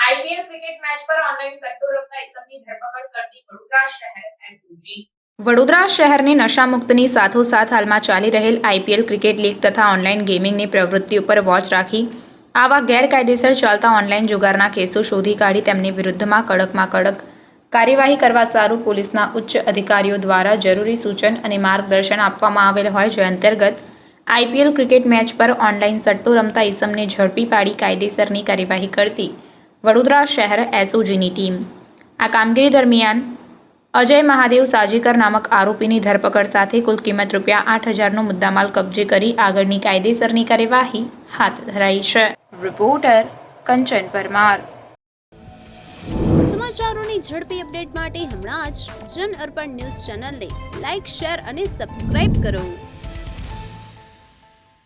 IPL cricket match પર online સટ્ટો રમતા ઇસમની ધરપકડ કરતી વડોદરા શહેર એસઓજી। વડોદરા શહેરની નશામુક્તની સાથોસાથ હાલમાં ચાલી રહેલ આઈપીએલ ક્રિકેટ લીગ તથા ઓનલાઈન ગેમિંગની પ્રવૃત્તિ ઉપર વોચ રાખી આવા ગેરકાયદેસર ચાલતા ઓનલાઈન જુગારના કેસો શોધી કાઢી તેમની વિરુદ્ધમાં કડકમાં કડક કાર્યવાહી કરવા સારું પોલીસના ઉચ્ચ અધિકારીઓ દ્વારા જરૂરી સૂચન અને માર્ગદર્શન આપવામાં આવેલ હોય જે અંતર્ગત આઈપીએલ ક્રિકેટ મેચ પર ઓનલાઈન સટ્ટો રમતા ઇસમને ઝડપી પાડી કાયદેસરની કાર્યવાહી કરતી વડોદરા શહેર એસઓજીની ટીમ આ કામગીરી દરમિયાન અજય મહાદેવ સાજીકર નામક આરોપીની ધરપકડ સાથે કુલ કિંમત ₹8,000નો મુદ્દામાલ કબજે કરી આગળની કાયદેસરની કાર્યવાહી હાથ ધરાઈ છે। રિપોર્ટર કંચન પરમાર। સમાચારોની ઝડપી અપડેટ માટે હમણાં જ જન અર્પણ ન્યૂઝ ચેનલને લાઇક, શેર અને સબસ્ક્રાઇબ કરો।